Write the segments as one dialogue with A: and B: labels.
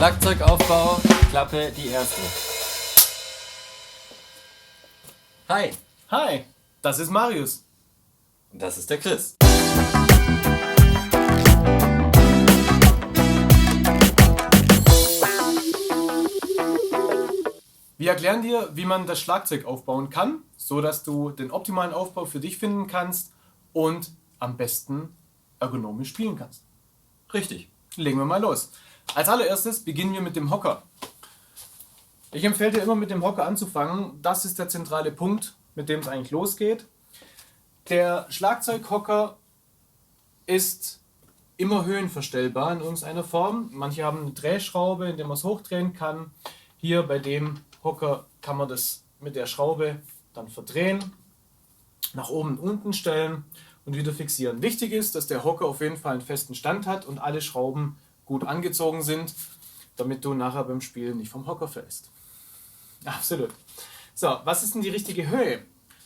A: Schlagzeugaufbau, Klappe die erste. Hi.
B: Hi, das ist Marius.
A: Und das ist der Chris.
B: Wir erklären dir, wie man das Schlagzeug aufbauen kann, so dass du den optimalen Aufbau für dich finden kannst und am besten ergonomisch spielen kannst.
A: Richtig.
B: Legen wir mal los. Als allererstes beginnen wir mit dem Hocker. Ich empfehle dir immer mit dem Hocker anzufangen. Das ist der zentrale Punkt, mit dem es eigentlich losgeht. Der Schlagzeughocker ist immer höhenverstellbar in irgendeiner Form. Manche haben eine Drehschraube, in der man es hochdrehen kann. Hier bei dem Hocker kann man das mit der Schraube dann verdrehen, nach oben und unten stellen und wieder fixieren. Wichtig ist, dass der Hocker auf jeden Fall einen festen Stand hat und alle Schrauben gut angezogen sind, damit du nachher beim Spielen nicht vom Hocker fällst. Absolut. So, was ist denn die richtige Höhe?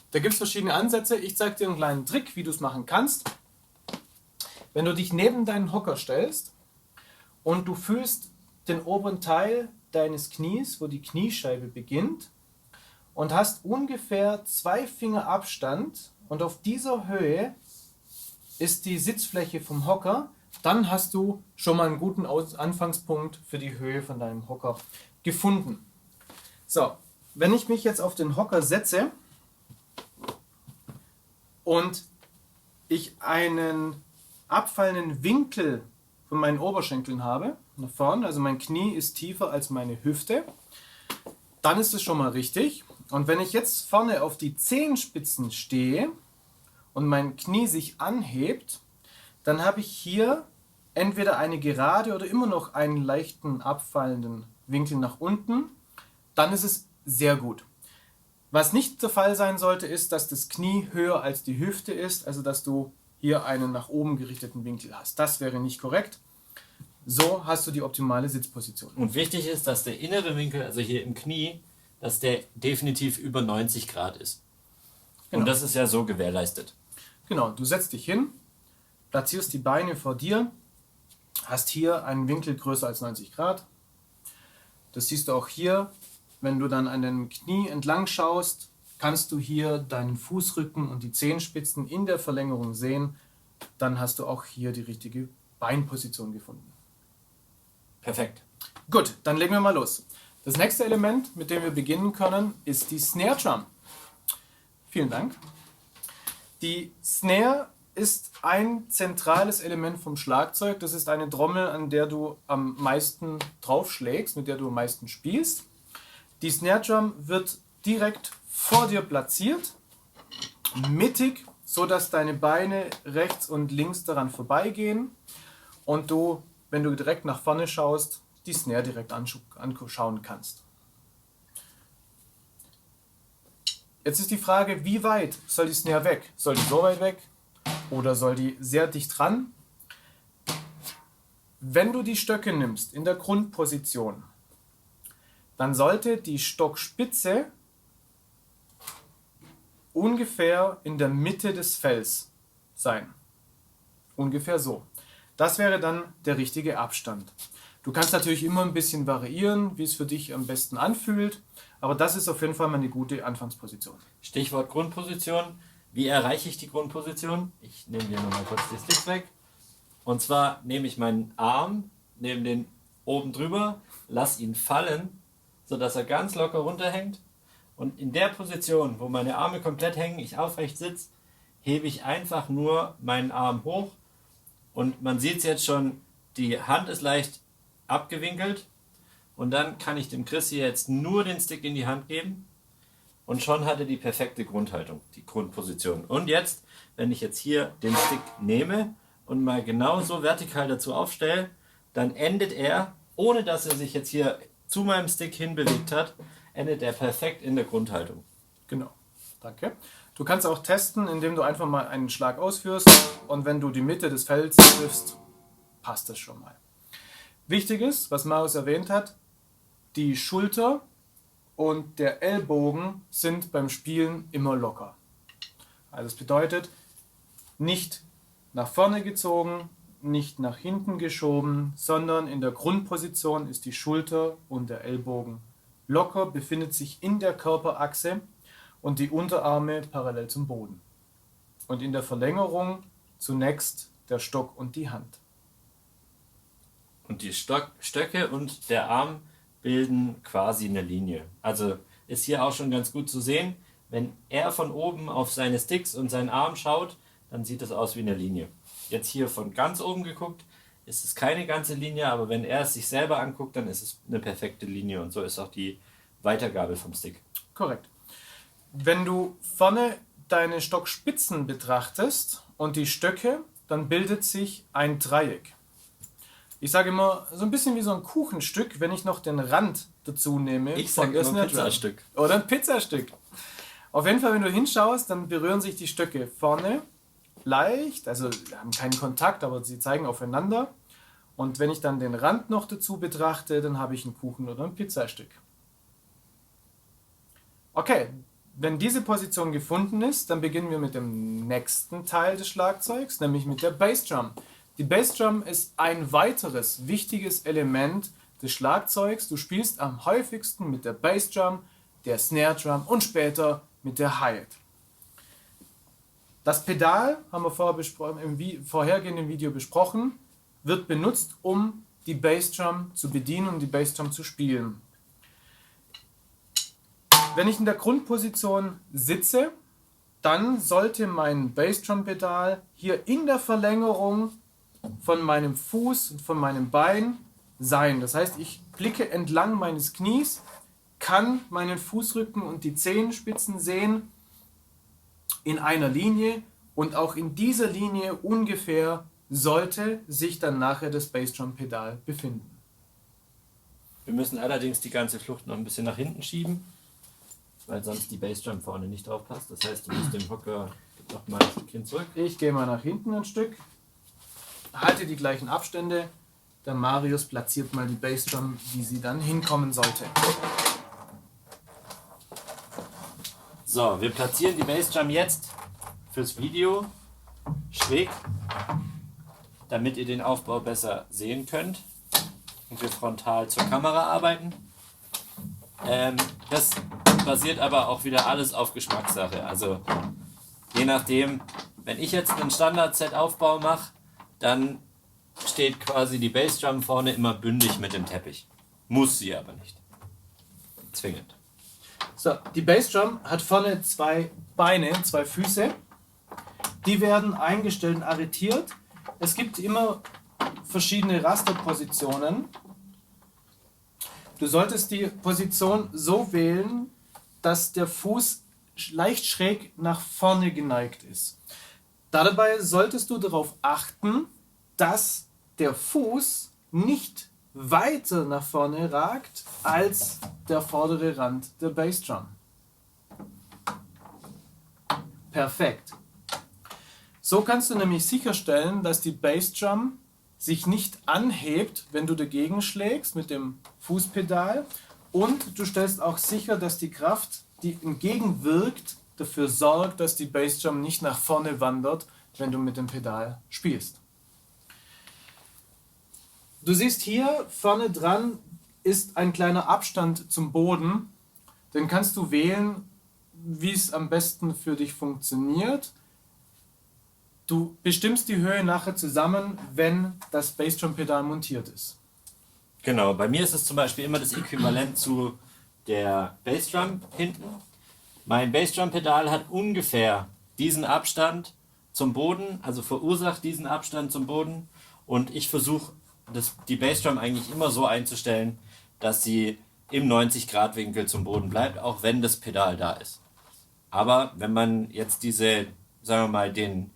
B: Da gibt es verschiedene Ansätze. Ich zeige dir einen kleinen Trick, wie du es machen kannst. Wenn du dich neben deinen Hocker stellst und du fühlst den oberen Teil deines Knies, wo die Kniescheibe beginnt, und hast ungefähr 2 Finger Abstand und auf dieser Höhe ist die Sitzfläche vom Hocker, dann hast du schon mal einen guten Anfangspunkt für die Höhe von deinem Hocker gefunden. So, wenn ich mich jetzt auf den Hocker setze und ich einen abfallenden Winkel von meinen Oberschenkeln habe, nach vorne, also mein Knie ist tiefer als meine Hüfte, dann ist es schon mal richtig. Und wenn ich jetzt vorne auf die Zehenspitzen stehe und mein Knie sich anhebt, dann habe ich hier entweder eine gerade oder immer noch einen leichten abfallenden Winkel nach unten. Dann ist es sehr gut. Was nicht der Fall sein sollte, ist, dass das Knie höher als die Hüfte ist, also dass du hier einen nach oben gerichteten Winkel hast. Das wäre nicht korrekt. So hast du die optimale Sitzposition.
A: Und wichtig ist, dass der innere Winkel, also hier im Knie, dass der definitiv über 90 Grad ist.
B: Genau.
A: Und das ist ja so gewährleistet.
B: Genau, du setzt dich hin, platzierst die Beine vor dir, hast hier einen Winkel größer als 90 Grad. Das siehst du auch hier. Wenn du dann an den Knie entlang schaust, kannst du hier deinen Fußrücken und die Zehenspitzen in der Verlängerung sehen. Dann hast du auch hier die richtige Beinposition gefunden.
A: Perfekt.
B: Gut, dann legen wir mal los. Das nächste Element, mit dem wir beginnen können, ist die Snare Drum. Vielen Dank. Die Snare ist ein zentrales Element vom Schlagzeug. Das ist eine Trommel, an der du am meisten draufschlägst, mit der du am meisten spielst. Die Snare Drum wird direkt vor dir platziert, mittig, so dass deine Beine rechts und links daran vorbeigehen und du, wenn du direkt nach vorne schaust, die Snare direkt anschauen kannst. Jetzt ist die Frage, wie weit soll die Snare weg? Soll die so weit weg oder soll die sehr dicht dran? Wenn du die Stöcke nimmst in der Grundposition, dann sollte die Stockspitze ungefähr in der Mitte des Fells sein. Ungefähr so. Das wäre dann der richtige Abstand. Du kannst natürlich immer ein bisschen variieren, wie es für dich am besten anfühlt, aber das ist auf jeden Fall mal eine gute Anfangsposition.
A: Stichwort Grundposition. Wie erreiche ich die Grundposition? Ich nehme dir nochmal kurz die Sticks weg. Und zwar nehme ich meinen Arm, nehme den oben drüber, lasse ihn fallen, sodass er ganz locker runterhängt. Und in der Position, wo meine Arme komplett hängen, ich aufrecht sitze, hebe ich einfach nur meinen Arm hoch. Und man sieht es jetzt schon, die Hand ist leicht abgewinkelt. Und dann kann ich dem Chris hier jetzt nur den Stick in die Hand geben. Und schon hat er die perfekte Grundhaltung, die Grundposition. Und jetzt, wenn ich jetzt hier den Stick nehme und mal genauso vertikal dazu aufstelle, dann endet er, ohne dass er sich jetzt hier zu meinem Stick hinbewegt hat, endet er perfekt in der Grundhaltung.
B: Genau, danke. Du kannst auch testen, indem du einfach mal einen Schlag ausführst und wenn du die Mitte des Fells triffst, passt das schon mal. Wichtig ist, was Marius erwähnt hat, die Schulter und der Ellbogen sind beim Spielen immer locker. Also das bedeutet, nicht nach vorne gezogen, nicht nach hinten geschoben, sondern in der Grundposition ist die Schulter und der Ellbogen locker, befindet sich in der Körperachse und die Unterarme parallel zum Boden. Und in der Verlängerung zunächst der Stock und die Hand.
A: Und die Stöcke und der Arm bilden quasi eine Linie. Also ist hier auch schon ganz gut zu sehen, wenn er von oben auf seine Sticks und seinen Arm schaut, dann sieht es aus wie eine Linie. Jetzt hier von ganz oben geguckt, ist es keine ganze Linie, aber wenn er es sich selber anguckt, dann ist es eine perfekte Linie und so ist auch die Weitergabe vom Stick.
B: Korrekt. Wenn du vorne deine Stockspitzen betrachtest und die Stöcke, dann bildet sich ein Dreieck. Ich sage immer, so ein bisschen wie so ein Kuchenstück, wenn ich noch den Rand dazu nehme.
A: Ich sage immer ein Pizzastück.
B: Oder ein Pizzastück. Auf jeden Fall, wenn du hinschaust, dann berühren sich die Stöcke vorne leicht, also haben keinen Kontakt, aber sie zeigen aufeinander. Und wenn ich dann den Rand noch dazu betrachte, dann habe ich einen Kuchen oder ein Pizzastück. Okay, wenn diese Position gefunden ist, dann beginnen wir mit dem nächsten Teil des Schlagzeugs, nämlich mit der Bassdrum. Die Bassdrum ist ein weiteres wichtiges Element des Schlagzeugs. Du spielst am häufigsten mit der Bassdrum, der Snare Drum und später mit der Hi-Hat. Das Pedal, haben wir im vorhergehenden Video besprochen, wird benutzt, um die Bassdrum zu bedienen und die Bassdrum zu spielen. Wenn ich in der Grundposition sitze, dann sollte mein Bassdrum-Pedal hier in der Verlängerung von meinem Fuß und von meinem Bein sein. Das heißt, ich blicke entlang meines Knies, kann meinen Fußrücken und die Zehenspitzen sehen in einer Linie und auch in dieser Linie ungefähr sollte sich dann nachher das Bassdrum-Pedal befinden.
A: Wir müssen allerdings die ganze Flucht noch ein bisschen nach hinten schieben, weil sonst die Bassdrum vorne nicht drauf passt. Das heißt, du musst den Hocker noch mal ein Stückchen zurück.
B: Ich gehe mal nach hinten ein Stück, halte die gleichen Abstände. Der Marius platziert mal die Bassdrum, wie sie dann hinkommen sollte.
A: So, wir platzieren die Bassdrum jetzt fürs Video schräg, damit ihr den Aufbau besser sehen könnt und wir frontal zur Kamera arbeiten. Das basiert aber auch wieder alles auf Geschmackssache. Also je nachdem, wenn ich jetzt einen Standard-Set-Aufbau mache, dann steht quasi die Bassdrum vorne immer bündig mit dem Teppich. Muss sie aber nicht. Zwingend.
B: So, die Bassdrum hat vorne zwei Beine, zwei Füße. Die werden eingestellt und arretiert. Es gibt immer verschiedene Rasterpositionen. Du solltest die Position so wählen, dass der Fuß leicht schräg nach vorne geneigt ist. Dabei solltest du darauf achten, dass der Fuß nicht weiter nach vorne ragt als der vordere Rand der Bassdrum. Perfekt. So kannst du nämlich sicherstellen, dass die Bassdrum sich nicht anhebt, wenn du dagegen schlägst mit dem Fußpedal, und du stellst auch sicher, dass die Kraft, die entgegenwirkt, dafür sorgt, dass die Bassdrum nicht nach vorne wandert, wenn du mit dem Pedal spielst. Du siehst hier vorne dran ist ein kleiner Abstand zum Boden. Den kannst du wählen, wie es am besten für dich funktioniert. Du bestimmst die Höhe nachher zusammen, wenn das Bassdrum-Pedal montiert ist.
A: Genau, bei mir ist es zum Beispiel immer das Äquivalent zu der Bassdrum hinten. Mein Bassdrum-Pedal hat ungefähr diesen Abstand zum Boden, also verursacht diesen Abstand zum Boden, und ich versuche die Bassdrum eigentlich immer so einzustellen, dass sie im 90-Grad-Winkel zum Boden bleibt, auch wenn das Pedal da ist. Aber wenn man jetzt sagen wir mal, den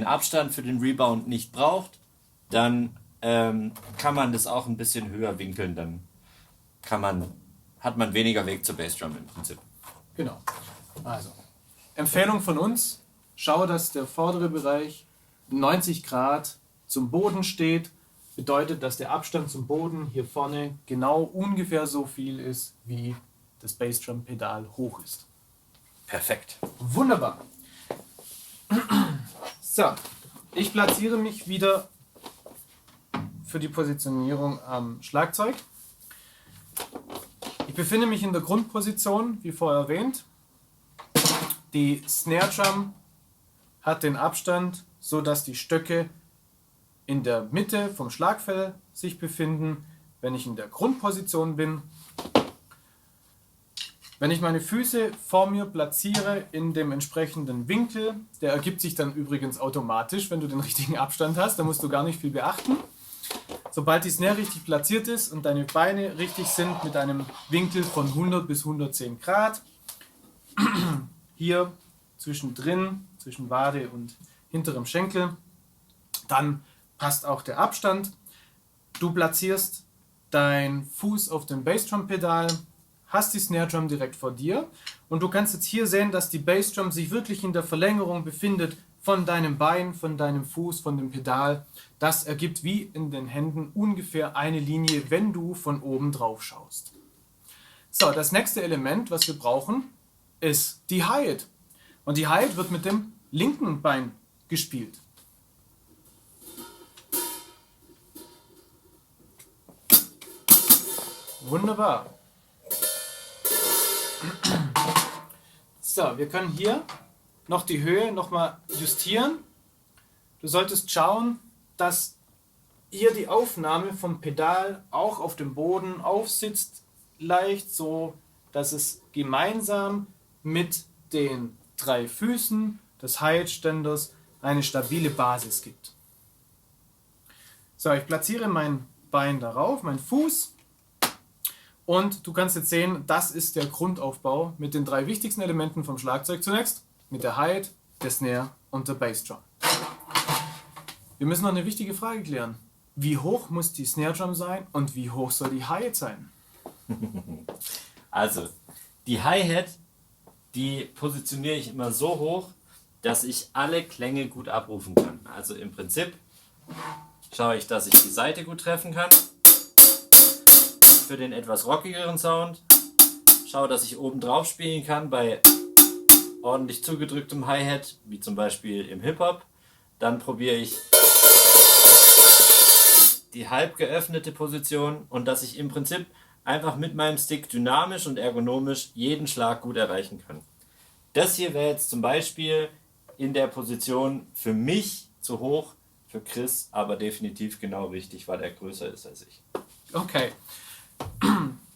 A: Abstand für den Rebound nicht braucht, dann kann man das auch ein bisschen höher winkeln, dann hat man weniger Weg zur Bassdrum im Prinzip.
B: Genau. Also, Empfehlung von uns, schau, dass der vordere Bereich 90 Grad zum Boden steht. Bedeutet, dass der Abstand zum Boden hier vorne genau ungefähr so viel ist, wie das Bassdrum-Pedal hoch ist.
A: Perfekt.
B: Wunderbar. So, ich platziere mich wieder für die Positionierung am Schlagzeug. Ich befinde mich in der Grundposition, wie vorher erwähnt. Die Snare Drum hat den Abstand, so dass die Stöcke in der Mitte vom Schlagfell sich befinden, wenn ich in der Grundposition bin. Wenn ich meine Füße vor mir platziere in dem entsprechenden Winkel, der ergibt sich dann übrigens automatisch, wenn du den richtigen Abstand hast, da musst du gar nicht viel beachten. Sobald die Snare richtig platziert ist und deine Beine richtig sind mit einem Winkel von 100 bis 110 Grad, hier zwischendrin, zwischen Wade und hinterem Schenkel, dann passt auch der Abstand. Du platzierst deinen Fuß auf dem Bassdrum-Pedal, hast die Snare Drum direkt vor dir und du kannst jetzt hier sehen, dass die Bassdrum sich wirklich in der Verlängerung befindet von deinem Bein, von deinem Fuß, von dem Pedal. Das ergibt wie in den Händen ungefähr eine Linie, wenn du von oben drauf schaust. So, das nächste Element, was wir brauchen, ist die Hi-Hat. Und die Hi-Hat wird mit dem linken Bein gespielt. Wunderbar. So, wir können hier noch die Höhe nochmal justieren. Du solltest schauen, dass hier die Aufnahme vom Pedal auch auf dem Boden aufsitzt, leicht so, dass es gemeinsam mit den 3 Füßen des Hi-Hat-Ständers eine stabile Basis gibt. So, ich platziere mein Bein darauf, mein Fuß. Und du kannst jetzt sehen, das ist der Grundaufbau mit den 3 wichtigsten Elementen vom Schlagzeug zunächst. Mit der Hi-Hat, der Snare und der Bassdrum. Wir müssen noch eine wichtige Frage klären. Wie hoch muss die Snare Drum sein und wie hoch soll die Hi-Hat sein?
A: Also, die Hi-Hat, die positioniere ich immer so hoch, dass ich alle Klänge gut abrufen kann. Also im Prinzip schaue ich, dass ich die Saite gut treffen kann. Für den etwas rockigeren Sound. Schaue, dass ich oben drauf spielen kann bei ordentlich zugedrücktem Hi-Hat, wie zum Beispiel im Hip-Hop. Dann probiere ich die halb geöffnete Position und dass ich im Prinzip einfach mit meinem Stick dynamisch und ergonomisch jeden Schlag gut erreichen kann. Das hier wäre jetzt zum Beispiel in der Position für mich zu hoch, für Chris aber definitiv genau richtig, weil er größer ist als ich.
B: Okay.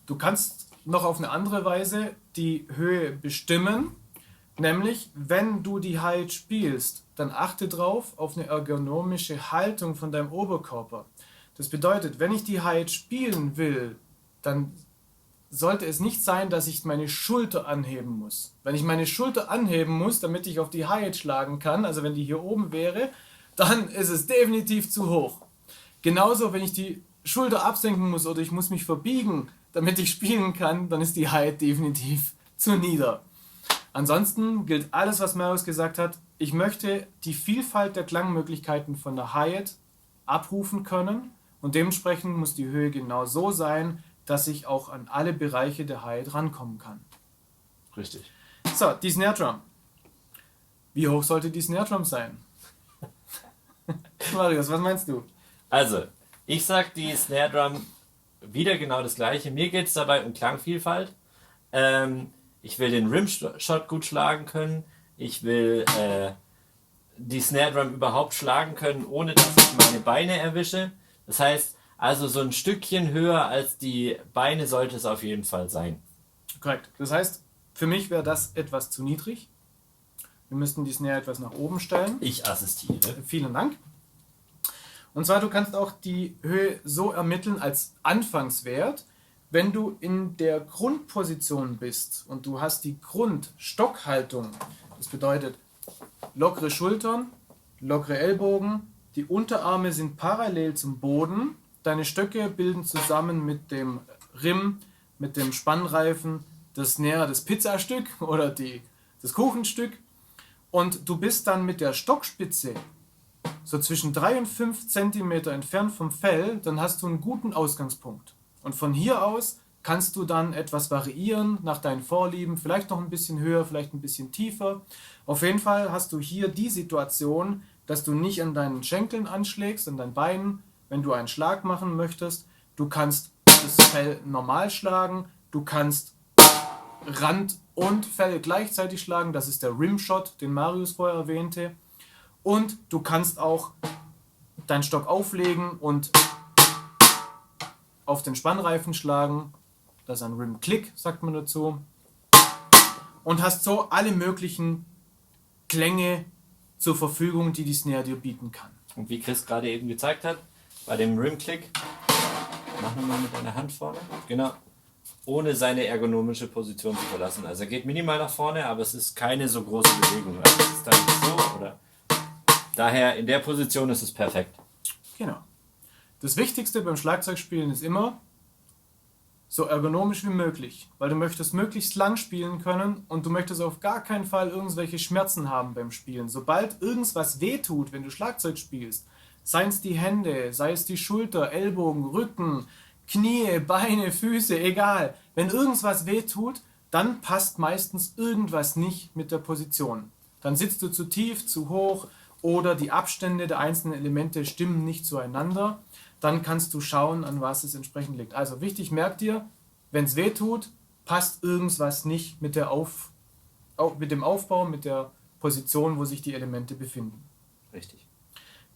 B: Du kannst noch auf eine andere Weise die Höhe bestimmen, nämlich wenn du die Hi-Hat spielst, dann achte drauf auf eine ergonomische Haltung von deinem Oberkörper. Das bedeutet, wenn ich die Hi-Hat spielen will, dann sollte es nicht sein, dass ich meine Schulter anheben muss. Wenn ich meine Schulter anheben muss, damit ich auf die Hi-Hat schlagen kann, also wenn die hier oben wäre, dann ist es definitiv zu hoch. Genauso, wenn ich die Schulter absenken muss oder ich muss mich verbiegen, damit ich spielen kann, dann ist die Hi-Hat definitiv zu nieder. Ansonsten gilt alles, was Marius gesagt hat. Ich möchte die Vielfalt der Klangmöglichkeiten von der Hi-Hat abrufen können und dementsprechend muss die Höhe genau so sein, dass ich auch an alle Bereiche der Hi-Hat rankommen kann.
A: Richtig.
B: So, die Snare Drum. Wie hoch sollte die Snare Drum sein? Marius, was meinst du?
A: Also, ich sag die Snare Drum wieder genau das gleiche. Mir geht es dabei um Klangvielfalt. Ich will den Rimshot gut schlagen können. Ich will die Snare Drum überhaupt schlagen können, ohne dass ich meine Beine erwische. Das heißt, also so ein Stückchen höher als die Beine sollte es auf jeden Fall sein.
B: Korrekt. Das heißt, für mich wäre das etwas zu niedrig. Wir müssten die Snare etwas nach oben stellen.
A: Ich assistiere.
B: Vielen Dank. Und zwar, du kannst auch die Höhe so ermitteln als Anfangswert, wenn du in der Grundposition bist und du hast die Grundstockhaltung. Das bedeutet lockere Schultern, lockere Ellbogen, die Unterarme sind parallel zum Boden, deine Stöcke bilden zusammen mit dem Rim, mit dem Spannreifen, das Snare, das Pizzastück oder das Kuchenstück und du bist dann mit der Stockspitze so zwischen 3 und 5 cm entfernt vom Fell, dann hast du einen guten Ausgangspunkt. Und von hier aus kannst du dann etwas variieren nach deinen Vorlieben, vielleicht noch ein bisschen höher, vielleicht ein bisschen tiefer. Auf jeden Fall hast du hier die Situation, dass du nicht an deinen Schenkeln anschlägst, an deinen Beinen, wenn du einen Schlag machen möchtest. Du kannst das Fell normal schlagen, du kannst Rand und Fell gleichzeitig schlagen, das ist der Rimshot, den Marius vorher erwähnte. Und du kannst auch deinen Stock auflegen und auf den Spannreifen schlagen, das ist ein Rim-Click, sagt man dazu. Und hast so alle möglichen Klänge zur Verfügung, die die Snare dir bieten kann.
A: Und wie Chris gerade eben gezeigt hat, bei dem Rim-Click, mach nochmal mit deiner Hand vorne, genau, ohne seine ergonomische Position zu verlassen. Also er geht minimal nach vorne, aber es ist keine so große Bewegung. Also es ist dann so oder daher in der Position ist es perfekt.
B: Genau. Das Wichtigste beim Schlagzeugspielen ist immer so ergonomisch wie möglich, weil du möchtest möglichst lang spielen können und du möchtest auf gar keinen Fall irgendwelche Schmerzen haben beim Spielen. Sobald irgendwas wehtut, wenn du Schlagzeug spielst, seien es die Hände, sei es die Schulter, Ellbogen, Rücken, Knie, Beine, Füße, egal. Wenn irgendwas wehtut, dann passt meistens irgendwas nicht mit der Position. Dann sitzt du zu tief, zu hoch oder die Abstände der einzelnen Elemente stimmen nicht zueinander. Dann kannst du schauen, an was es entsprechend liegt. Also wichtig, merk dir, wenn es weh tut, passt irgendwas nicht mit dem Aufbau, mit der Position, wo sich die Elemente befinden.
A: Richtig.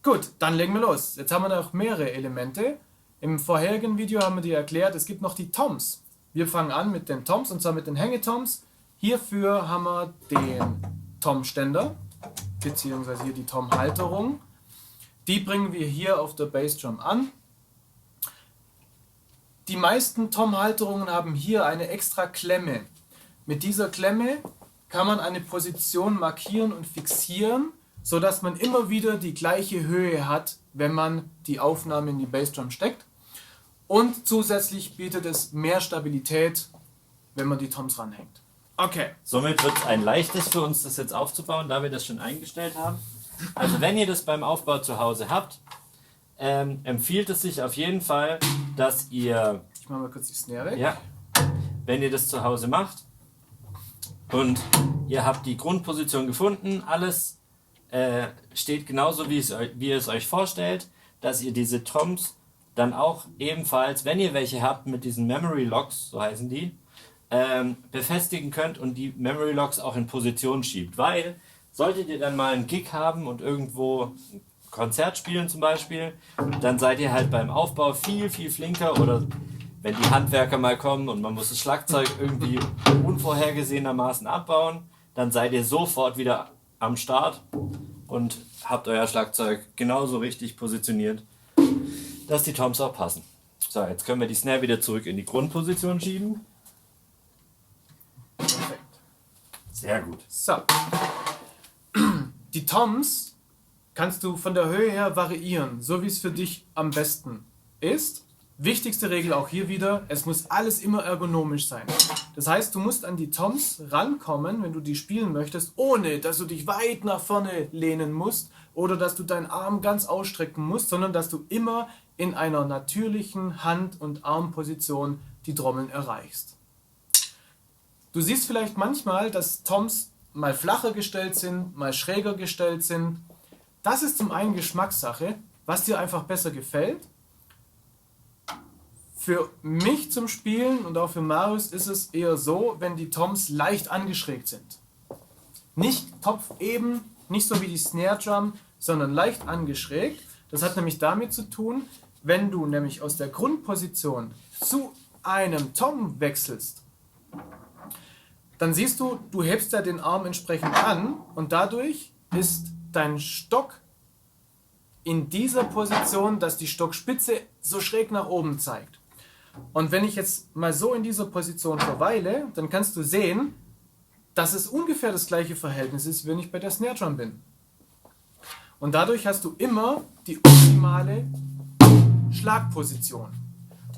B: Gut, dann legen wir los. Jetzt haben wir noch mehrere Elemente. Im vorherigen Video haben wir dir erklärt, es gibt noch die Toms. Wir fangen an mit den Toms, und zwar mit den Hängetoms. Hierfür haben wir den Tom-Ständer, beziehungsweise hier die Tom-Halterung. Die bringen wir hier auf der Bassdrum an. Die meisten Tom-Halterungen haben hier eine extra Klemme. Mit dieser Klemme kann man eine Position markieren und fixieren, sodass man immer wieder die gleiche Höhe hat, wenn man die Aufnahme in die Bassdrum steckt. Und zusätzlich bietet es mehr Stabilität, wenn man die Toms ranhängt. Okay.
A: Somit wird es ein leichtes für uns, das jetzt aufzubauen, da wir das schon eingestellt haben. Also wenn ihr das beim Aufbau zu Hause habt, empfiehlt es sich auf jeden Fall, dass ihr...
B: Ich mache mal kurz die Snare weg.
A: Ja, wenn ihr das zu Hause macht und ihr habt die Grundposition gefunden, alles steht genauso, wie ihr es euch vorstellt, dass ihr diese Toms dann auch ebenfalls, wenn ihr welche habt mit diesen Memory Locks, so heißen die, befestigen könnt und die Memory Locks auch in Position schiebt, weil solltet ihr dann mal einen Gig haben und irgendwo ein Konzert spielen zum Beispiel, dann seid ihr halt beim Aufbau viel, viel flinker, oder wenn die Handwerker mal kommen und man muss das Schlagzeug irgendwie unvorhergesehenermaßen abbauen, dann seid ihr sofort wieder am Start und habt euer Schlagzeug genauso richtig positioniert, dass die Toms auch passen. So, jetzt können wir die Snare wieder zurück in die Grundposition schieben.
B: Perfekt.
A: Sehr gut.
B: So. Die Toms kannst du von der Höhe her variieren, so wie es für dich am besten ist. Wichtigste Regel auch hier wieder, es muss alles immer ergonomisch sein. Das heißt, du musst an die Toms rankommen, wenn du die spielen möchtest, ohne dass du dich weit nach vorne lehnen musst oder dass du deinen Arm ganz ausstrecken musst, sondern dass du immer in einer natürlichen Hand- und Armposition die Trommeln erreichst. Du siehst vielleicht manchmal, dass Toms mal flacher gestellt sind, mal schräger gestellt sind. Das ist zum einen Geschmackssache, was dir einfach besser gefällt. Für mich zum Spielen und auch für Marius ist es eher so, wenn die Toms leicht angeschrägt sind. Nicht topfeben, nicht so wie die Snare Drum, sondern leicht angeschrägt. Das hat nämlich damit zu tun, wenn du nämlich aus der Grundposition zu einem Tom wechselst, dann siehst du, du hebst ja den Arm entsprechend an und dadurch ist dein Stock in dieser Position, dass die Stockspitze so schräg nach oben zeigt. Und wenn ich jetzt mal so in dieser Position verweile, dann kannst du sehen, dass es ungefähr das gleiche Verhältnis ist, wenn ich bei der Snare Drum bin. Und dadurch hast du immer die optimale Schlagposition.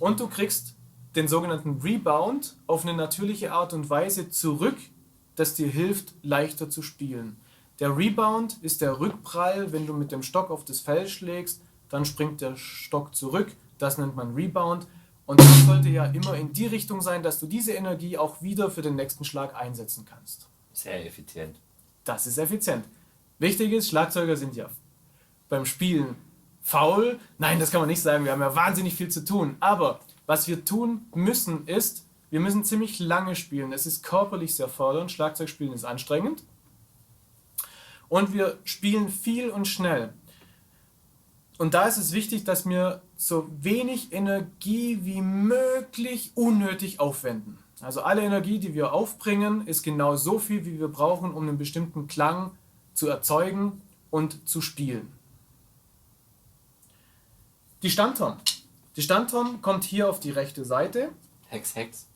B: Und du kriegst den sogenannten Rebound auf eine natürliche Art und Weise zurück, das dir hilft, leichter zu spielen. Der Rebound ist der Rückprall, wenn du mit dem Stock auf das Fell schlägst, dann springt der Stock zurück, das nennt man Rebound. Und das sollte ja immer in die Richtung sein, dass du diese Energie auch wieder für den nächsten Schlag einsetzen kannst.
A: Sehr effizient.
B: Das ist effizient. Wichtig ist, Schlagzeuger sind ja beim Spielen faul. Nein, das kann man nicht sagen. Wir haben ja wahnsinnig viel zu tun. Aber was wir tun müssen ist, wir müssen ziemlich lange spielen. Es ist körperlich sehr fordernd. Schlagzeugspielen ist anstrengend. Und wir spielen viel und schnell. Und da ist es wichtig, dass wir so wenig Energie wie möglich unnötig aufwenden. Also alle Energie, die wir aufbringen, ist genau so viel, wie wir brauchen, um einen bestimmten Klang zu erzeugen und zu spielen. Die Standtom. Die Standtom kommt hier auf die rechte Seite.
A: Hex, Hex.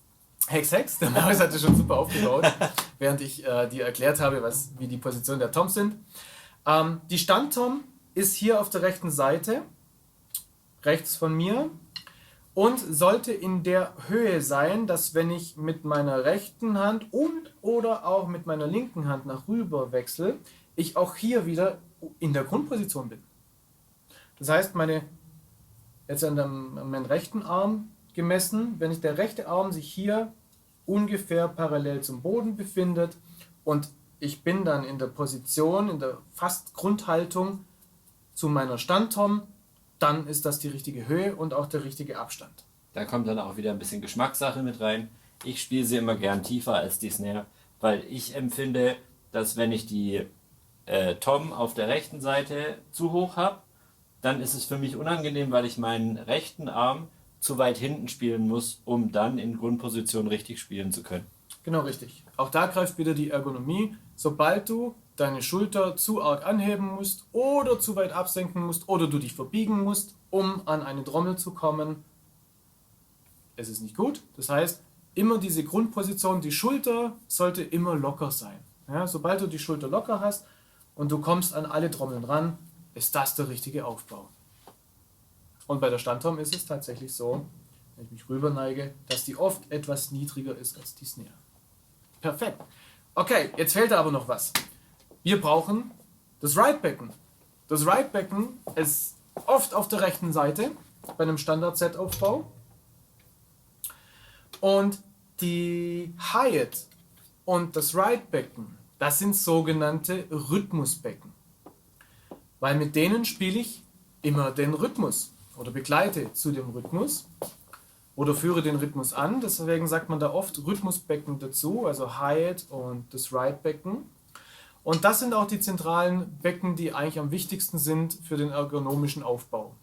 B: Hex, Hex. Der Marius hatte schon super aufgebaut, während ich dir erklärt habe, wie die Positionen der Toms sind. Die Standtom ist hier auf der rechten Seite, rechts von mir, und sollte in der Höhe sein, dass wenn ich mit meiner rechten Hand und oder auch mit meiner linken Hand nach rüber wechsle, ich auch hier wieder in der Grundposition bin. Das heißt, jetzt an meinem rechten Arm gemessen, wenn der rechte Arm sich hier ungefähr parallel zum Boden befindet und ich bin dann in der Position, in der fast Grundhaltung zu meiner Standtom, dann ist das die richtige Höhe und auch der richtige Abstand.
A: Da kommt dann auch wieder ein bisschen Geschmackssache mit rein. Ich spiele sie immer gern tiefer als die Snare, weil ich empfinde, dass wenn ich die Tom auf der rechten Seite zu hoch habe, dann ist es für mich unangenehm, weil ich meinen rechten Arm zu weit hinten spielen muss, um dann in Grundposition richtig spielen zu können.
B: Genau richtig. Auch da greift wieder die Ergonomie. Sobald du deine Schulter zu arg anheben musst oder zu weit absenken musst oder du dich verbiegen musst, um an eine Trommel zu kommen, es ist nicht gut. Das heißt, immer diese Grundposition, die Schulter sollte immer locker sein. Ja, sobald du die Schulter locker hast und du kommst an alle Trommeln ran, ist das der richtige Aufbau. Und bei der Standtom ist es tatsächlich so, wenn ich mich rüber neige, dass die oft etwas niedriger ist als die Snare. Perfekt. Okay, jetzt fehlt da aber noch was. Wir brauchen das Ride-Becken. Das Ride-Becken ist oft auf der rechten Seite bei einem Standard-Set-Aufbau. Und die Hi-Hat und das Ride-Becken, das sind sogenannte Rhythmusbecken. Weil mit denen spiele ich immer den Rhythmus oder begleite zu dem Rhythmus oder führe den Rhythmus an. Deswegen sagt man da oft Rhythmusbecken dazu, also Hi-Hat und das Ride-Becken. Und das sind auch die zentralen Becken, die eigentlich am wichtigsten sind für den ergonomischen Aufbau.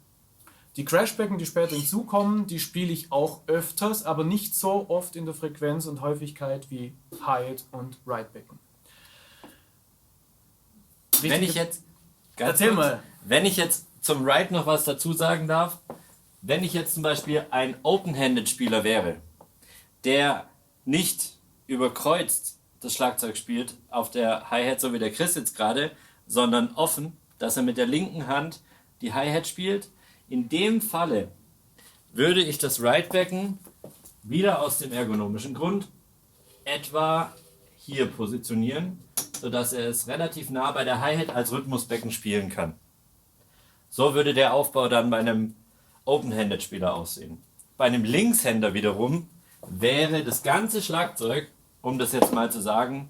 B: Die Crashbecken, die später hinzukommen, die spiele ich auch öfters, aber nicht so oft in der Frequenz und Häufigkeit wie Hi-Hat und Ride-Becken.
A: Wenn ich jetzt,
B: Erzähl mal.
A: Wenn ich jetzt zum Ride noch was dazu sagen darf, wenn ich jetzt zum Beispiel ein Open-Handed-Spieler wäre, der nicht überkreuzt das Schlagzeug spielt auf der Hi-Hat, so wie der Chris jetzt gerade, sondern offen, dass er mit der linken Hand die Hi-Hat spielt, in dem Falle würde ich das Ride-Becken wieder aus dem ergonomischen Grund etwa hier positionieren, sodass er es relativ nah bei der Hi-Hat als Rhythmusbecken spielen kann. So würde der Aufbau dann bei einem Open-Handed-Spieler aussehen. Bei einem Linkshänder wiederum wäre das ganze Schlagzeug, um das jetzt mal zu sagen,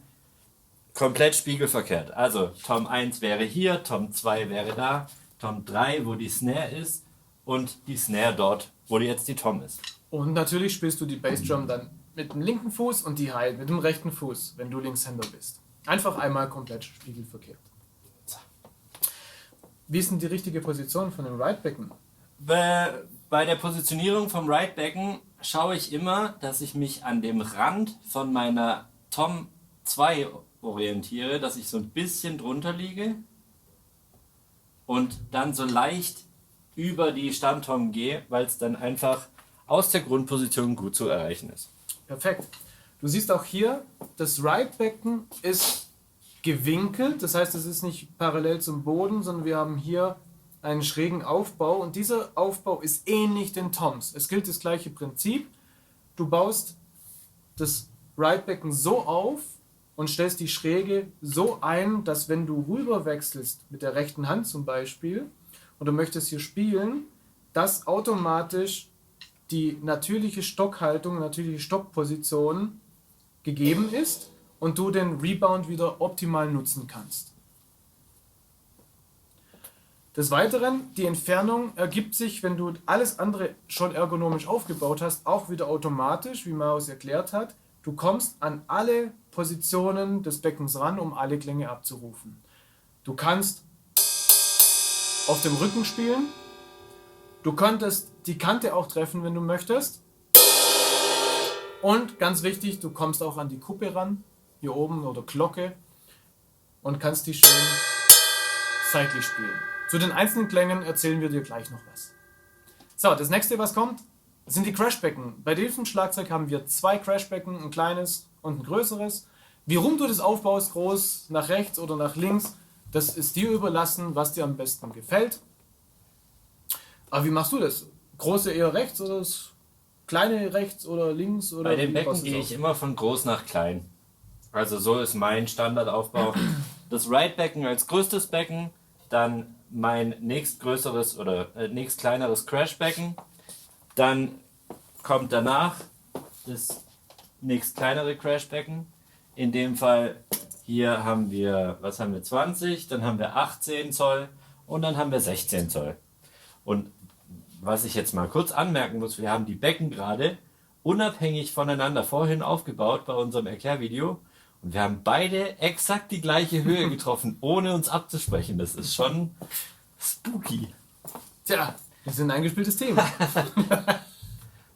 A: komplett spiegelverkehrt. Also Tom 1 wäre hier, Tom 2 wäre da, Tom 3, wo die Snare ist und die Snare dort, wo jetzt die Tom ist.
B: Und natürlich spielst du die Bassdrum dann mit dem linken Fuß und die Hi mit dem rechten Fuß, wenn du Linkshänder bist. Einfach einmal komplett spiegelverkehrt. Wie ist denn die richtige Position von dem Ride-Becken?
A: Bei der Positionierung vom Ride-Becken schaue ich immer, dass ich mich an dem Rand von meiner Tom 2 orientiere, dass ich so ein bisschen drunter liege und dann so leicht über die Standtom gehe, weil es dann einfach aus der Grundposition gut zu erreichen ist.
B: Perfekt. Du siehst auch hier, das Ride-Becken ist gewinkelt, das heißt, es ist nicht parallel zum Boden, sondern wir haben hier einen schrägen Aufbau und dieser Aufbau ist ähnlich den Toms. Es gilt das gleiche Prinzip. Du baust das Ride-Becken so auf und stellst die Schräge so ein, dass wenn du rüber wechselst, mit der rechten Hand zum Beispiel, und du möchtest hier spielen, dass automatisch die natürliche Stockhaltung, natürliche Stockposition gegeben ist und du den Rebound wieder optimal nutzen kannst. Des Weiteren, die Entfernung ergibt sich, wenn du alles andere schon ergonomisch aufgebaut hast, auch wieder automatisch, wie Marius erklärt hat. Du kommst an alle Positionen des Beckens ran, um alle Klänge abzurufen. Du kannst auf dem Rücken spielen. Du könntest die Kante auch treffen, wenn du möchtest. Und ganz wichtig, du kommst auch an die Kuppe ran, hier oben, oder Glocke, und kannst die schön seitlich spielen. Zu den einzelnen Klängen erzählen wir dir gleich noch was. So, das nächste, was kommt, sind die Crashbecken. Bei diesem Schlagzeug haben wir 2 Crashbecken, ein kleines und ein größeres. Wie rum du das aufbaust, groß nach rechts oder nach links, das ist dir überlassen, was dir am besten gefällt. Aber wie machst du das? Große eher rechts oder das kleine rechts oder links? Oder
A: Bei den
B: wie
A: Becken
B: baust du das
A: gehe
B: auf?
A: ich immer von groß nach klein. Also so ist mein Standardaufbau. Das Ride-Becken als größtes Becken, dann mein nächstgrößeres oder nächstkleineres Crash-Becken. Dann kommt danach das nächstkleinere Crash-Becken. In dem Fall hier haben wir, 20, dann haben wir 18 Zoll und dann haben wir 16 Zoll. Und was ich jetzt mal kurz anmerken muss, wir haben die Becken gerade unabhängig voneinander vorhin aufgebaut bei unserem Erklärvideo und wir haben beide exakt die gleiche Höhe getroffen, ohne uns abzusprechen. Das ist schon spooky.
B: Tja, das ist ein eingespieltes Thema.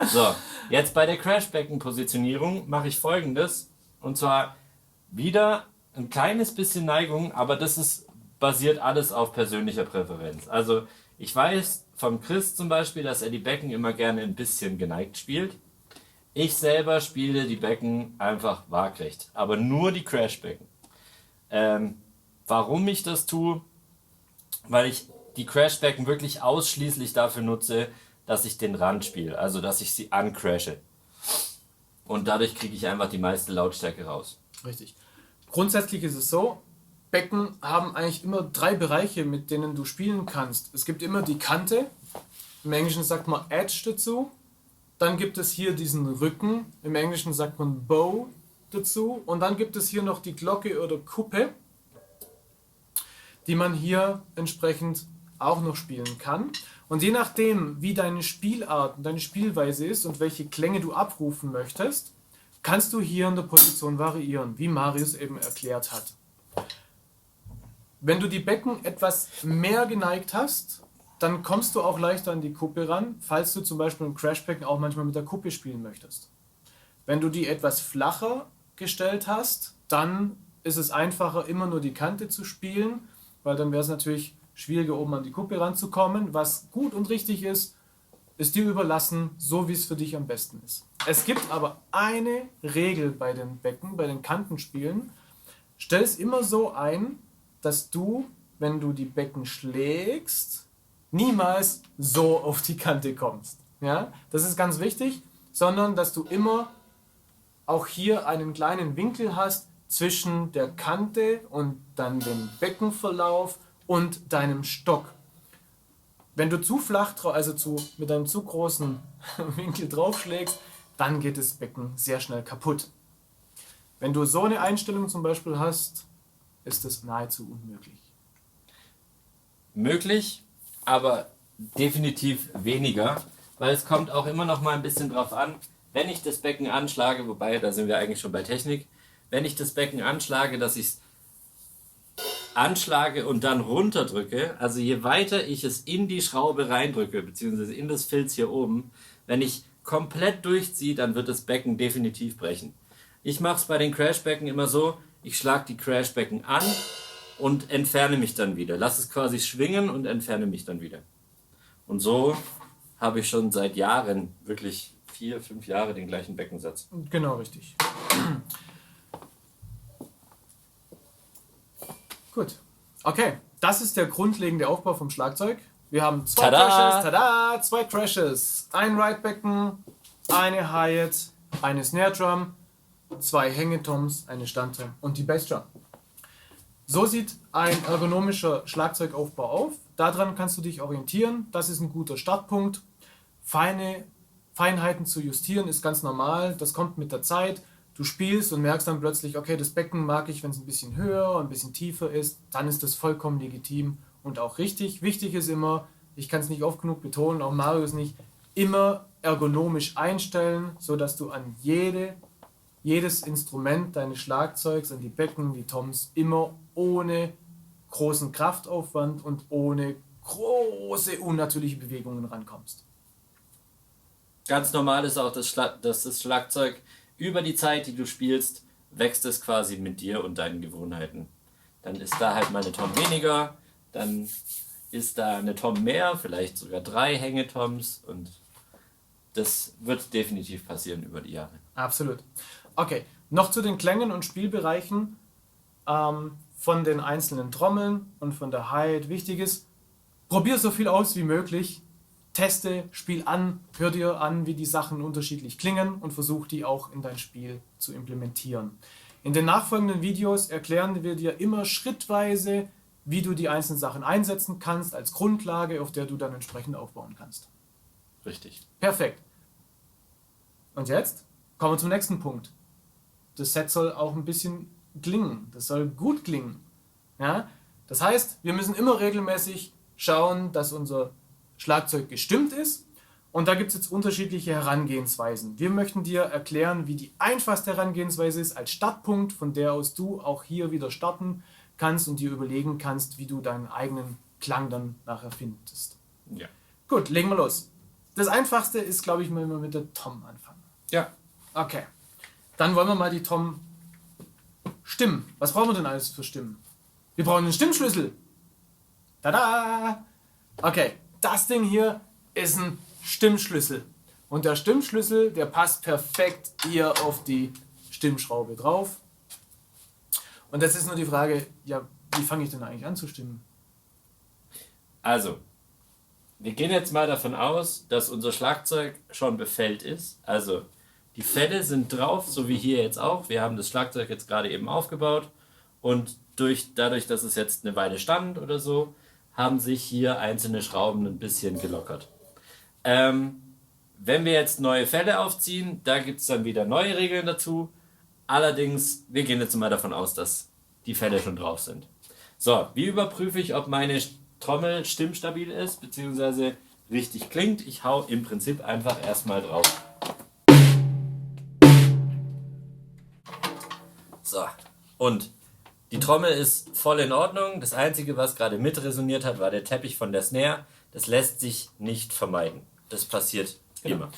A: So, jetzt bei der Crashbecken-Positionierung mache ich Folgendes. Und zwar wieder ein kleines bisschen Neigung, aber das ist basiert alles auf persönlicher Präferenz. Also ich weiß vom Chris zum Beispiel, dass er die Becken immer gerne ein bisschen geneigt spielt. Ich selber spiele die Becken einfach waagrecht, aber nur die Crashbecken. Warum ich das tue? Weil ich die Crashbecken wirklich ausschließlich dafür nutze, dass ich den Rand spiele, also dass ich sie uncrashe. Und dadurch kriege ich einfach die meiste Lautstärke raus.
B: Richtig. Grundsätzlich ist es so, Becken haben eigentlich immer 3 Bereiche, mit denen du spielen kannst. Es gibt immer die Kante, im Englischen sagt man Edge dazu. Dann gibt es hier diesen Rücken, im Englischen sagt man Bow dazu. Und dann gibt es hier noch die Glocke oder Kuppe, die man hier entsprechend auch noch spielen kann. Und je nachdem, wie deine Spielart und deine Spielweise ist und welche Klänge du abrufen möchtest, kannst du hier in der Position variieren, wie Marius eben erklärt hat. Wenn du die Becken etwas mehr geneigt hast, dann kommst du auch leichter an die Kuppe ran, falls du zum Beispiel im Crashbecken auch manchmal mit der Kuppe spielen möchtest. Wenn du die etwas flacher gestellt hast, dann ist es einfacher, immer nur die Kante zu spielen, weil dann wäre es natürlich schwieriger, oben an die Kuppe ranzukommen. Was gut und richtig ist, ist dir überlassen, so wie es für dich am besten ist. Es gibt aber eine Regel bei den Becken, bei den Kantenspielen. Stell es immer so ein, dass du, wenn du die Becken schlägst, niemals so auf die Kante kommst. Ja? Das ist ganz wichtig, sondern dass du immer auch hier einen kleinen Winkel hast zwischen der Kante und dann dem Beckenverlauf und deinem Stock. Wenn du zu flach, also mit einem zu großen Winkel draufschlägst, dann geht das Becken sehr schnell kaputt. Wenn du so eine Einstellung zum Beispiel hast, ist das nahezu unmöglich.
A: Möglich, aber definitiv weniger, weil es kommt auch immer noch mal ein bisschen drauf an, wenn ich das Becken anschlage, wobei, da sind wir eigentlich schon bei Technik, wenn ich das Becken anschlage, dass ich es anschlage und dann runterdrücke, also je weiter ich es in die Schraube reindrücke, beziehungsweise in das Filz hier oben, wenn ich komplett durchziehe, dann wird das Becken definitiv brechen. Ich mache es bei den Crashbecken immer so, ich schlage die Crashbecken an und entferne mich dann wieder. Lass es quasi schwingen und entferne mich dann wieder. Und so habe ich schon seit Jahren, wirklich 4, 5 Jahre, den gleichen Beckensatz.
B: Genau, richtig. Gut. Okay, das ist der grundlegende Aufbau vom Schlagzeug. Wir haben 2 Crashes, tada, 2 Crashes, ein Ride-Becken, eine Hi-Hat, eine Snare Drum, 2 Hängetoms, eine Standtom und die Bassdrum. So sieht ein ergonomischer Schlagzeugaufbau auf. Daran kannst du dich orientieren. Das ist ein guter Startpunkt. Feinheiten zu justieren ist ganz normal. Das kommt mit der Zeit. Du spielst und merkst dann plötzlich, okay, das Becken mag ich, wenn es ein bisschen höher und ein bisschen tiefer ist. Dann ist das vollkommen legitim und auch richtig. Wichtig ist immer, ich kann es nicht oft genug betonen, auch Marius nicht, immer ergonomisch einstellen, sodass du an jedes Instrument deines Schlagzeugs, an die Becken, die Toms, immer ohne großen Kraftaufwand und ohne große unnatürliche Bewegungen rankommst.
A: Ganz normal ist auch, dass das Schlagzeug über die Zeit, die du spielst, wächst es quasi mit dir und deinen Gewohnheiten. Dann ist da halt mal eine Tom weniger, dann ist da eine Tom mehr, vielleicht sogar 3 Hängetoms und das wird definitiv passieren über die Jahre.
B: Absolut. Okay, noch zu den Klängen und Spielbereichen von den einzelnen Trommeln und von der Hi-Hat. Wichtig ist, probier so viel aus wie möglich, teste, spiel an, hör dir an, wie die Sachen unterschiedlich klingen und versuch die auch in dein Spiel zu implementieren. In den nachfolgenden Videos erklären wir dir immer schrittweise, wie du die einzelnen Sachen einsetzen kannst als Grundlage, auf der du dann entsprechend aufbauen kannst.
A: Richtig.
B: Perfekt. Und jetzt kommen wir zum nächsten Punkt. Das Set soll auch ein bisschen klingen. Das soll gut klingen. Ja? Das heißt, wir müssen immer regelmäßig schauen, dass unser Schlagzeug gestimmt ist. Und da gibt es jetzt unterschiedliche Herangehensweisen. Wir möchten dir erklären, wie die einfachste Herangehensweise ist, als Startpunkt, von der aus du auch hier wieder starten kannst und dir überlegen kannst, wie du deinen eigenen Klang dann nachher findest.
A: Ja.
B: Gut, legen wir los. Das Einfachste ist, glaube ich, wenn wir mit der Tom anfangen.
A: Ja.
B: Okay. Dann wollen wir mal die Tom stimmen. Was brauchen wir denn alles für Stimmen? Wir brauchen einen Stimmschlüssel. Tada! Okay, das Ding hier ist ein Stimmschlüssel. Und der Stimmschlüssel, der passt perfekt hier auf die Stimmschraube drauf. Und jetzt ist nur die Frage, ja, wie fange ich denn eigentlich an zu stimmen?
A: Also, wir gehen jetzt mal davon aus, dass unser Schlagzeug schon befällt ist. Also, die Felle sind drauf, so wie hier jetzt auch. Wir haben das Schlagzeug jetzt gerade eben aufgebaut und dadurch, dass es jetzt eine Weile stand oder so, haben sich hier einzelne Schrauben ein bisschen gelockert. Wenn wir jetzt neue Felle aufziehen, da gibt es dann wieder neue Regeln dazu. Allerdings, wir gehen jetzt mal davon aus, dass die Felle schon drauf sind. So, wie überprüfe ich, ob meine Trommel stimmstabil ist, beziehungsweise richtig klingt? Ich hau im Prinzip einfach erstmal drauf. So, und die Trommel ist voll in Ordnung. Das Einzige, was gerade mit resoniert hat, war der Teppich von der Snare. Das lässt sich nicht vermeiden. Das passiert immer.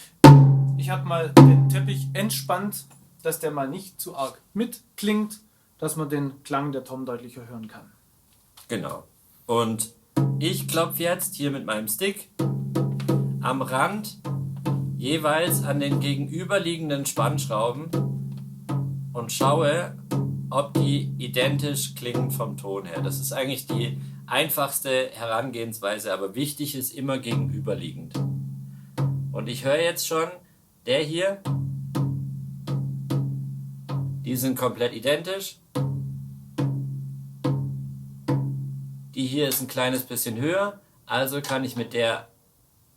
B: Ich habe mal den Teppich entspannt, dass der mal nicht zu arg mitklingt, dass man den Klang der Tom deutlicher hören kann.
A: Genau. Und ich klopfe jetzt hier mit meinem Stick am Rand jeweils an den gegenüberliegenden Spannschrauben und schaue, ob die identisch klingen vom Ton her. Das ist eigentlich die einfachste Herangehensweise, aber wichtig ist immer gegenüberliegend. Und ich höre jetzt schon, der hier, die sind komplett identisch. Die hier ist ein kleines bisschen höher, also kann ich mit der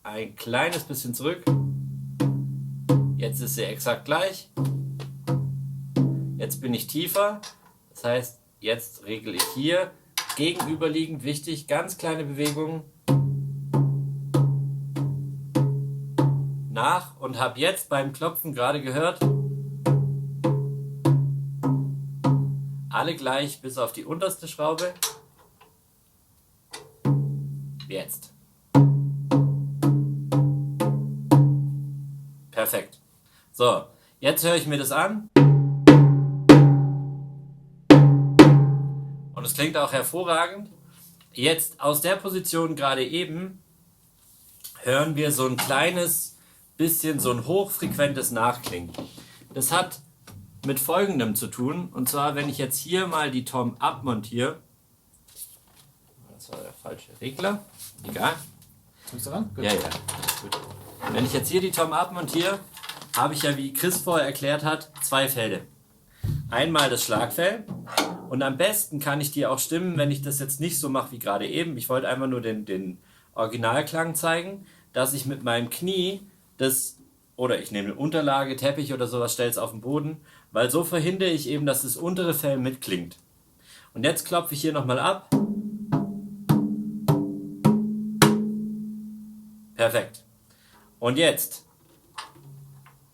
A: ein kleines bisschen zurück. Jetzt ist sie exakt gleich. Jetzt bin ich tiefer, das heißt, jetzt regle ich hier gegenüberliegend, wichtig, ganz kleine Bewegungen nach und habe jetzt beim Klopfen gerade gehört, alle gleich bis auf die unterste Schraube. Jetzt. Perfekt. So, jetzt höre ich mir das an. Und es klingt auch hervorragend. Jetzt aus der Position gerade eben hören wir so ein kleines bisschen, so ein hochfrequentes Nachklingen. Das hat mit Folgendem zu tun. Und zwar, wenn ich jetzt hier mal die Tom abmontiere. Das war der falsche Regler. Egal.
B: Bist du ran? Gut.
A: Ja, alles gut. Wenn ich jetzt hier die Tom abmontiere, habe ich ja, wie Chris vorher erklärt hat, 2 Fälle. Einmal das Schlagfell und am besten kann ich dir auch stimmen, wenn ich das jetzt nicht so mache wie gerade eben. Ich wollte einfach nur den Originalklang zeigen, dass ich mit meinem Knie oder ich nehme eine Unterlage, Teppich oder sowas, stelle es auf den Boden, weil so verhindere ich eben, dass das untere Fell mitklingt. Und jetzt klopfe ich hier nochmal ab. Perfekt. Und jetzt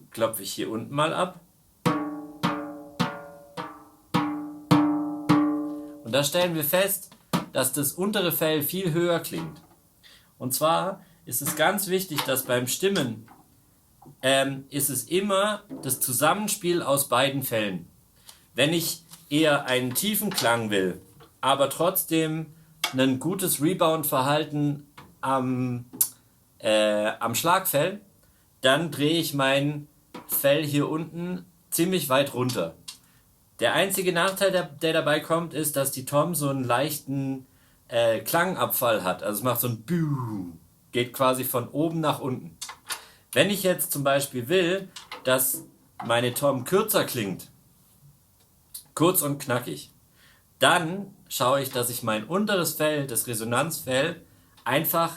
A: klopfe ich hier unten mal ab. Und da stellen wir fest, dass das untere Fell viel höher klingt. Und zwar ist es ganz wichtig, dass beim Stimmen ist es immer das Zusammenspiel aus beiden Fällen. Wenn ich eher einen tiefen Klang will, aber trotzdem ein gutes Rebound-Verhalten am Schlagfell, dann drehe ich mein Fell hier unten ziemlich weit runter. Der einzige Nachteil, der dabei kommt, ist, dass die Tom so einen leichten Klangabfall hat. Also es macht so ein Buh, geht quasi von oben nach unten. Wenn ich jetzt zum Beispiel will, dass meine Tom kürzer klingt, kurz und knackig, dann schaue ich, dass ich mein unteres Fell, das Resonanzfell, einfach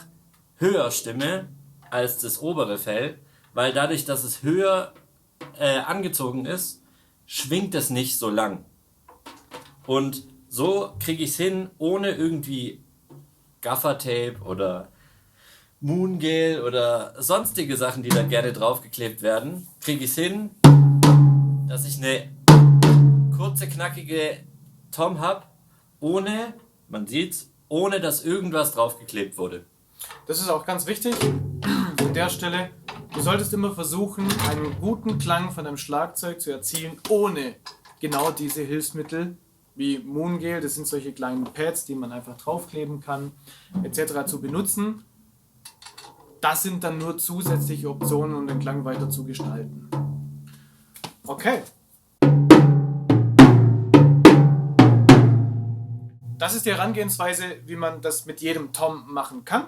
A: höher stimme als das obere Fell, weil dadurch, dass es höher angezogen ist, schwingt es nicht so lang. Und so kriege ich es hin, ohne irgendwie Gaffertape oder Moongel oder sonstige Sachen, die da gerne draufgeklebt werden, kriege ich es hin, dass ich eine kurze, knackige Tom habe, ohne, man sieht's, ohne dass irgendwas draufgeklebt wurde.
B: Das ist auch ganz wichtig an der Stelle. Du solltest immer versuchen, einen guten Klang von deinem Schlagzeug zu erzielen, ohne genau diese Hilfsmittel wie Moongel, das sind solche kleinen Pads, die man einfach draufkleben kann, etc. zu benutzen. Das sind dann nur zusätzliche Optionen, um den Klang weiter zu gestalten. Okay. Das ist die Herangehensweise, wie man das mit jedem Tom machen kann.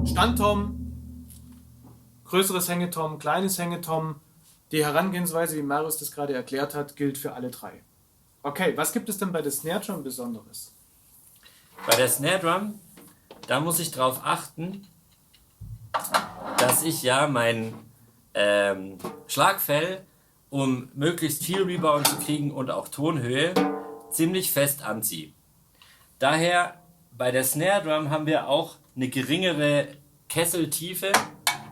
B: Standtom, größeres Hängetom, kleines Hängetom. Die Herangehensweise, wie Marius das gerade erklärt hat, gilt für alle drei. Okay, was gibt es denn bei der Snare Drum Besonderes?
A: Bei der Snare Drum, da muss ich darauf achten, dass ich ja mein Schlagfell, um möglichst viel Rebound zu kriegen und auch Tonhöhe, ziemlich fest anziehe. Daher bei der Snare Drum haben wir auch eine geringere Kesseltiefe.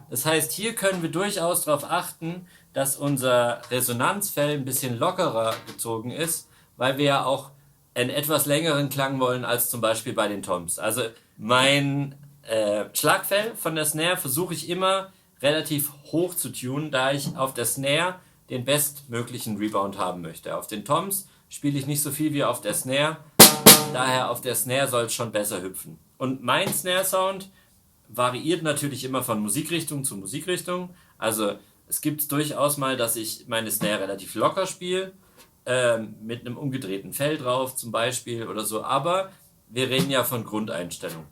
A: Das heißt, hier können wir durchaus darauf achten, dass unser Resonanzfell ein bisschen lockerer gezogen ist, weil wir ja auch einen etwas längeren Klang wollen als zum Beispiel bei den Toms. Also mein Schlagfell von der Snare versuche ich immer relativ hoch zu tunen, da ich auf der Snare den bestmöglichen Rebound haben möchte. Auf den Toms spiele ich nicht so viel wie auf der Snare, daher auf der Snare soll es schon besser hüpfen. Und mein Snare-Sound variiert natürlich immer von Musikrichtung zu Musikrichtung. Also es gibt durchaus mal, dass ich meine Snare relativ locker spiele, mit einem umgedrehten Fell drauf zum Beispiel oder so, aber wir reden ja von Grundeinstellung.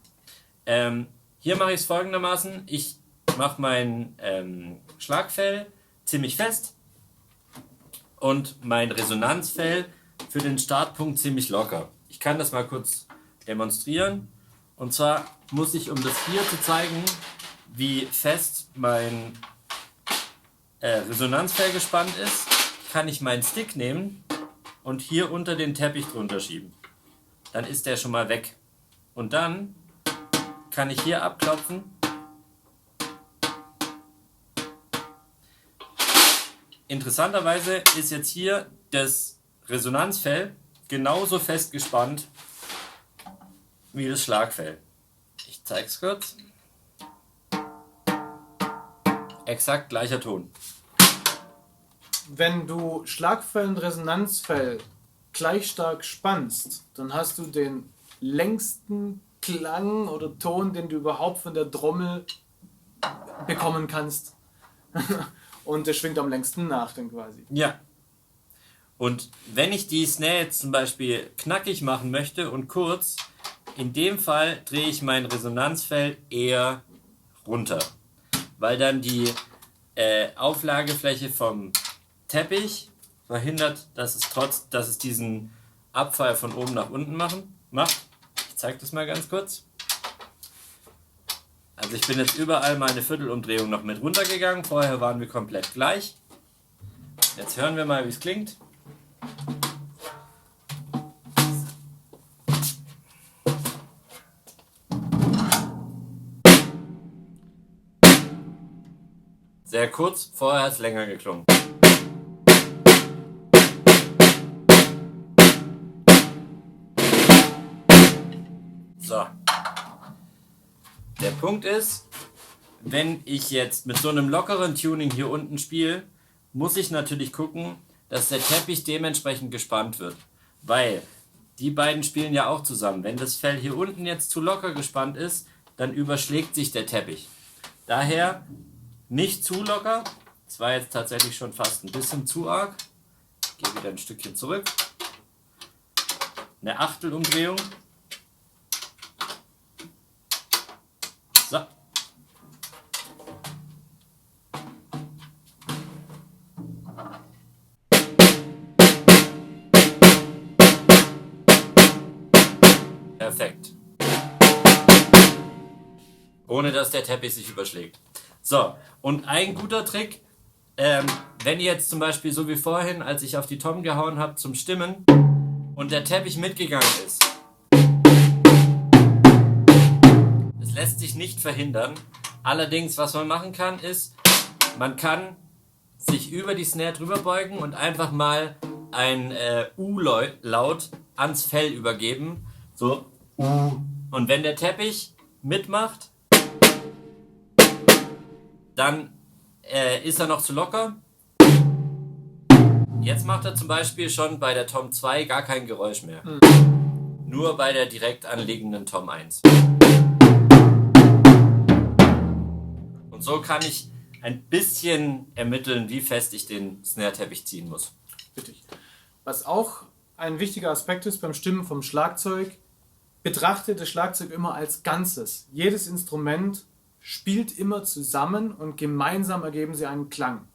A: Hier mache ich es folgendermaßen, ich mache mein Schlagfell ziemlich fest und mein Resonanzfell für den Startpunkt ziemlich locker. Ich kann das mal kurz demonstrieren. Und zwar muss ich, um das hier zu zeigen, wie fest mein Resonanzfell gespannt ist, kann ich meinen Stick nehmen und hier unter den Teppich drunter schieben. Dann ist der schon mal weg. Und dann kann ich hier abklopfen. Interessanterweise ist jetzt hier das Resonanzfell genauso fest gespannt wie das Schlagfell. Ich zeige es kurz. Exakt gleicher Ton.
B: Wenn du Schlagfell und Resonanzfell gleich stark spannst, dann hast du den längsten Klang oder Ton, den du überhaupt von der Trommel bekommen kannst. Und der schwingt am längsten nach dann quasi.
A: Ja. Und wenn ich die Snare jetzt zum Beispiel knackig machen möchte und kurz, in dem Fall drehe ich mein Resonanzfell eher runter, weil dann die Auflagefläche vom Teppich verhindert, dass es diesen Abfall von oben nach unten macht. Ich zeige das mal ganz kurz. Also ich bin jetzt überall meine Viertelumdrehung noch mit runtergegangen, vorher waren wir komplett gleich. Jetzt hören wir mal, wie es klingt. Sehr kurz, vorher hat es länger geklungen. So. Der Punkt ist, wenn ich jetzt mit so einem lockeren Tuning hier unten spiele, muss ich natürlich gucken, dass der Teppich dementsprechend gespannt wird. Weil die beiden spielen ja auch zusammen. Wenn das Fell hier unten jetzt zu locker gespannt ist, dann überschlägt sich der Teppich. Daher nicht zu locker. Das war jetzt tatsächlich schon fast ein bisschen zu arg. Ich gehe wieder ein Stückchen zurück. Eine Achtelumdrehung. So. Perfekt. Ohne dass der Teppich sich überschlägt. So, und ein guter Trick, wenn ihr jetzt zum Beispiel so wie vorhin, als ich auf die Tom gehauen habe zum Stimmen und der Teppich mitgegangen ist, das lässt sich nicht verhindern. Allerdings, was man machen kann, ist, man kann sich über die Snare drüber beugen und einfach mal ein U-Laut ans Fell übergeben. So. Und wenn der Teppich mitmacht, dann ist er noch zu locker. Jetzt macht er zum Beispiel schon bei der Tom 2 gar kein Geräusch mehr. Nur bei der direkt anliegenden Tom 1. Und so kann ich ein bisschen ermitteln, wie fest ich den Snare-Teppich ziehen muss.
B: Richtig. Was auch ein wichtiger Aspekt ist beim Stimmen vom Schlagzeug, betrachte das Schlagzeug immer als Ganzes. Jedes Instrument spielt immer zusammen und gemeinsam ergeben sie einen Klang.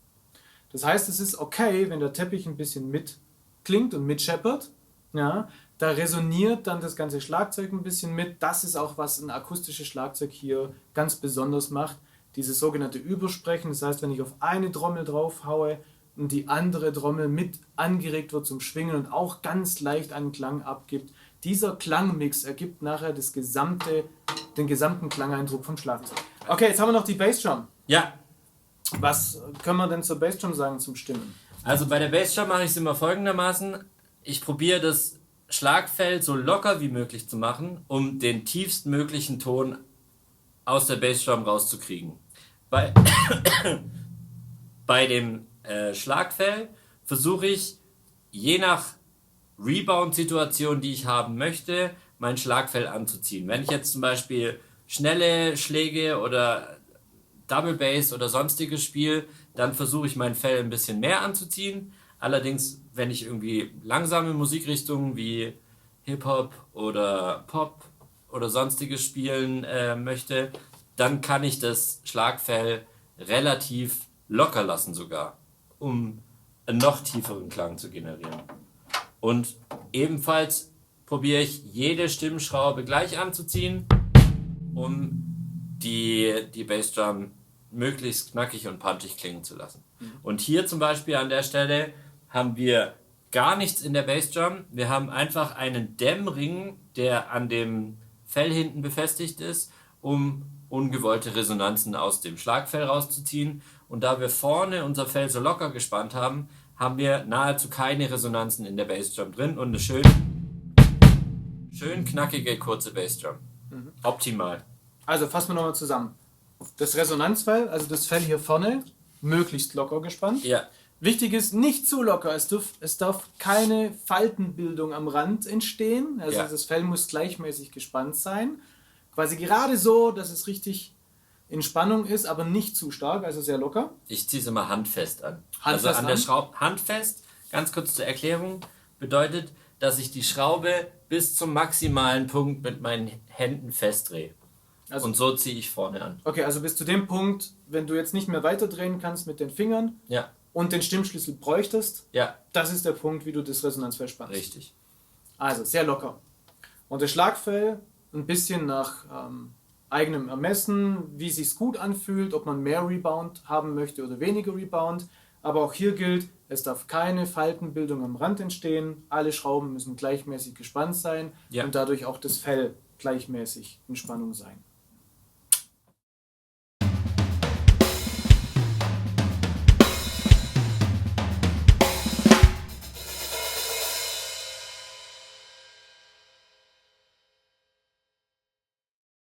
B: Das heißt, es ist okay, wenn der Teppich ein bisschen mitklingt und mitscheppert. Ja, da resoniert dann das ganze Schlagzeug ein bisschen mit. Das ist auch, was ein akustisches Schlagzeug hier ganz besonders macht. Dieses sogenannte Übersprechen. Das heißt, wenn ich auf eine Trommel drauf haue und die andere Trommel mit angeregt wird zum Schwingen und auch ganz leicht einen Klang abgibt, dieser Klangmix ergibt nachher den gesamten Klangeindruck vom Schlagzeug. Okay, jetzt haben wir noch die Bassdrum.
A: Ja.
B: Was können wir denn zur Bassdrum sagen zum Stimmen?
A: Also bei der Bassdrum mache ich es immer folgendermaßen. Ich probiere das Schlagfell so locker wie möglich zu machen, um den tiefstmöglichen Ton aus der Bassdrum rauszukriegen. Bei dem Schlagfell versuche ich, je nach Rebound-Situation, die ich haben möchte, mein Schlagfell anzuziehen. Wenn ich jetzt zum Beispiel schnelle Schläge oder Double Bass oder sonstiges spiele, dann versuche ich mein Fell ein bisschen mehr anzuziehen. Allerdings, wenn ich irgendwie langsame Musikrichtungen wie Hip-Hop oder Pop oder sonstiges spielen möchte, dann kann ich das Schlagfell relativ locker lassen sogar, um einen noch tieferen Klang zu generieren. Und ebenfalls probiere ich jede Stimmschraube gleich anzuziehen, um die Bassdrum möglichst knackig und punchig klingen zu lassen. Und hier zum Beispiel an der Stelle haben wir gar nichts in der Bassdrum. Wir haben einfach einen Dämmring, der an dem Fell hinten befestigt ist, um ungewollte Resonanzen aus dem Schlagfell rauszuziehen. Und da wir vorne unser Fell so locker gespannt haben, haben wir nahezu keine Resonanzen in der Bassdrum drin und eine schön knackige, kurze Bassdrum. Optimal.
B: Also fassen wir nochmal zusammen. Das Resonanzfell, also das Fell hier vorne, möglichst locker gespannt.
A: Ja.
B: Wichtig ist, nicht zu locker. Es darf keine Faltenbildung am Rand entstehen. Also
A: Ja.
B: das Fell muss gleichmäßig gespannt sein. Quasi gerade so, dass es richtig in Spannung ist, aber nicht zu stark, also sehr locker.
A: Ich ziehe es immer handfest an.
B: Handfest
A: also an der
B: an?
A: Schraube handfest, ganz kurz zur Erklärung, bedeutet, dass ich die Schraube bis zum maximalen Punkt mit meinen Händen festdrehe.
B: Also,
A: Und so ziehe ich vorne an.
B: okay, also bis zu dem Punkt, wenn du jetzt nicht mehr weiterdrehen kannst mit den Fingern
A: Ja,
B: und den Stimmschlüssel bräuchtest,
A: ja,
B: das ist der Punkt, wie du das Resonanzfell spannst.
A: richtig.
B: Also sehr locker. Und das Schlagfell ein bisschen nach eigenem Ermessen, wie es sich gut anfühlt, ob man mehr Rebound haben möchte oder weniger Rebound. Aber auch hier gilt, es darf keine Faltenbildung am Rand entstehen. Alle Schrauben müssen gleichmäßig gespannt sein
A: Ja.
B: und dadurch auch das Fell gleichmäßig in Spannung sein.